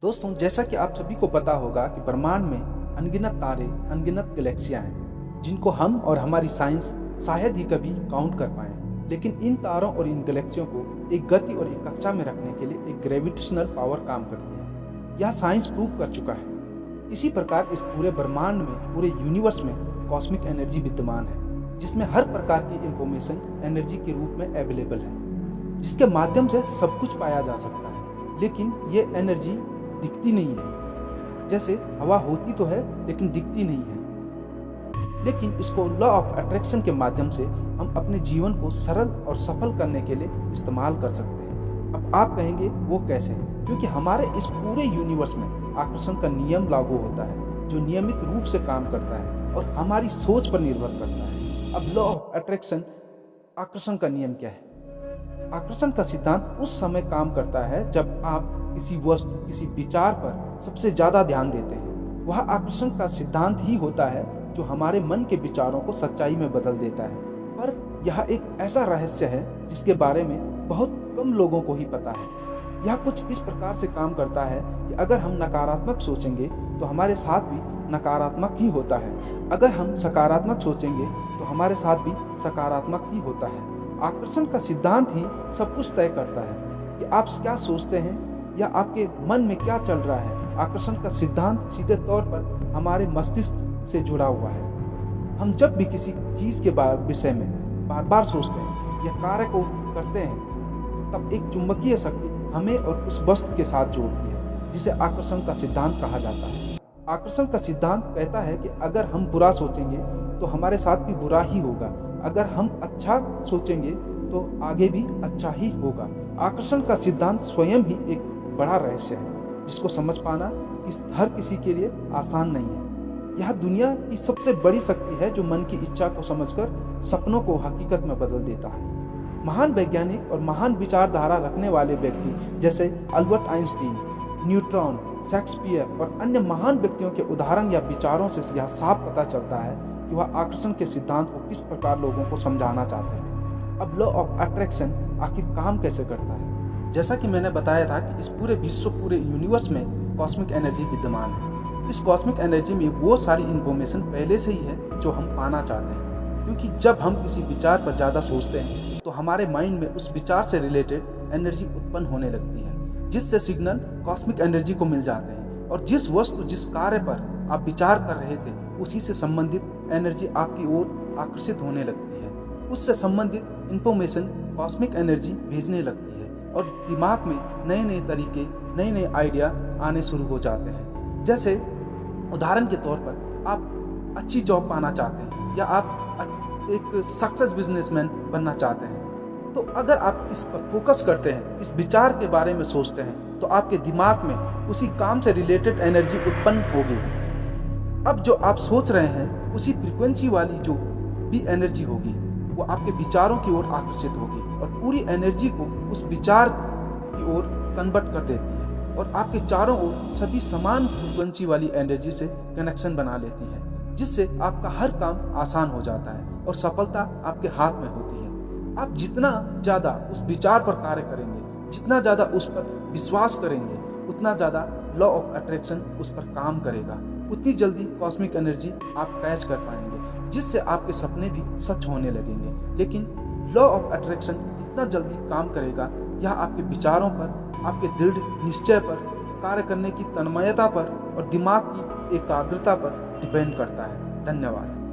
दोस्तों, जैसा कि आप सभी को पता होगा कि ब्रह्मांड में अनगिनत तारे, अनगिनत गैलेक्सियां हैं, जिनको हम और हमारी साइंस शायद ही कभी काउंट कर पाए। लेकिन इन तारों और इन गैलेक्सियों को एक गति और एक कक्षा में रखने के लिए एक ग्रेविटेशनल पावर काम करती है। यह साइंस प्रूव कर चुका है। इसी प्रकार इस पूरे ब्रह्मांड में, पूरे यूनिवर्स में कॉस्मिक एनर्जी विद्यमान है, जिसमें हर प्रकार की इंफॉर्मेशन एनर्जी के रूप में अवेलेबल है, जिसके माध्यम से सब कुछ पाया जा सकता है। लेकिन ये एनर्जी दिखती नहीं है। जैसे हवा होती तो है लेकिन दिखती नहीं है। लेकिन इसको लॉ ऑफ अट्रैक्शन के माध्यम से हम अपने जीवन को सरल और सफल करने के लिए इस्तेमाल कर सकते हैं। अब आप कहेंगे वो कैसे? क्योंकि हमारे इस पूरे यूनिवर्स में आकर्षण का नियम लागू होता है, जो नियमित रूप से काम करता है और हमारी सोच पर निर्भर करता है। अब लॉ ऑफ अट्रैक्शन, आकर्षण का नियम क्या है? आकर्षण का सिद्धांत उस समय काम करता है जब आप किसी वस्तु, किसी विचार पर सबसे ज्यादा ध्यान देते हैं। वह आकर्षण का सिद्धांत ही होता है जो हमारे मन के विचारों को सच्चाई में बदल देता है। पर यह एक ऐसा रहस्य है जिसके बारे में बहुत कम लोगों को ही पता है। यह कुछ इस प्रकार से काम करता है कि अगर हम नकारात्मक सोचेंगे तो हमारे साथ भी नकारात्मक ही होता है। अगर हम सकारात्मक सोचेंगे तो हमारे साथ भी सकारात्मक ही होता है। आकर्षण का सिद्धांत ही सब कुछ तय करता है कि आप क्या सोचते हैं या आपके मन में क्या चल रहा है। आकर्षण का सिद्धांत सीधे तौर पर हमारे मस्तिष्क से जुड़ा हुआ है। हम जब भी किसी चीज के विषय में बार बार सोचते हैं या कार्य को करते हैं, तब एक चुंबकीय शक्ति हमें और उस वस्तु के साथ जोड़ती है, जिसे आकर्षण का सिद्धांत कहा जाता है। आकर्षण का सिद्धांत कहता है कि अगर हम बुरा सोचेंगे तो हमारे साथ भी बुरा ही होगा। अगर हम अच्छा सोचेंगे तो आगे भी अच्छा ही होगा। आकर्षण का सिद्धांत स्वयं ही एक बड़ा रहस्य है, जिसको समझ पाना हर किसी के लिए आसान नहीं है। यह दुनिया की सबसे बड़ी शक्ति है जो मन की इच्छा को समझकर सपनों को हकीकत में बदल देता है। महान वैज्ञानिक और महान विचारधारा रखने वाले व्यक्ति जैसे अल्बर्ट आइंस्टीन, न्यूटन, शेक्सपियर और अन्य महान व्यक्तियों के उदाहरण या विचारों से यह साफ पता चलता है कि वह आकर्षण के सिद्धांत को किस प्रकार लोगों को समझाना चाहते थे। अब लॉ ऑफ अट्रैक्शन आखिर काम कैसे करता है? जैसा कि मैंने बताया था कि इस पूरे विश्व, पूरे यूनिवर्स में कॉस्मिक एनर्जी विद्यमान है। इस कॉस्मिक एनर्जी में वो सारी इंफॉर्मेशन पहले से ही है जो हम पाना चाहते हैं। क्योंकि जब हम किसी विचार पर ज़्यादा सोचते हैं तो हमारे माइंड में उस विचार से रिलेटेड एनर्जी उत्पन्न होने लगती है, जिससे सिग्नल कॉस्मिक एनर्जी को मिल जाते हैं। और जिस वस्तु, जिस कार्य पर आप विचार कर रहे थे, उसी से संबंधित एनर्जी आपकी ओर आकर्षित होने लगती है। उससे संबंधित इंफॉर्मेशन कॉस्मिक एनर्जी भेजने लगती है और दिमाग में नए नए तरीके, नए नए आइडिया आने शुरू हो जाते हैं। जैसे उदाहरण के तौर पर आप अच्छी जॉब पाना चाहते हैं या आप एक सक्सेस बिजनेसमैन बनना चाहते हैं, तो अगर आप इस पर फोकस करते हैं, इस विचार के बारे में सोचते हैं, तो आपके दिमाग में उसी काम से रिलेटेड एनर्जी उत्पन्न होगी। अब जो आप सोच रहे हैं उसी फ्रीक्वेंसी वाली जो भी एनर्जी होगी वो आपके विचारों की ओर आकर्षित होगी और पूरी एनर्जी को उस विचार की ओर कन्वर्ट कर देती है और आपके चारों ओर सभी समान फ्रीक्वेंसी वाली एनर्जी से कनेक्शन बना लेती है, जिससे आपका हर काम आसान हो जाता है और सफलता आपके हाथ में होती है। आप जितना ज़्यादा उस विचार पर कार्य करेंगे, जितना ज़्यादा उस पर विश्वास करेंगे, उतना ज़्यादा लॉ ऑफ अट्रैक्शन उस पर काम करेगा। उतनी जल्दी कॉस्मिक एनर्जी आप कैच कर पाएंगे, जिससे आपके सपने भी सच होने लगेंगे। लेकिन लॉ ऑफ अट्रैक्शन कितना जल्दी काम करेगा यह आपके विचारों पर, आपके दृढ़ निश्चय पर, कार्य करने की तन्मयता पर और दिमाग की एकाग्रता पर डिपेंड करता है। धन्यवाद।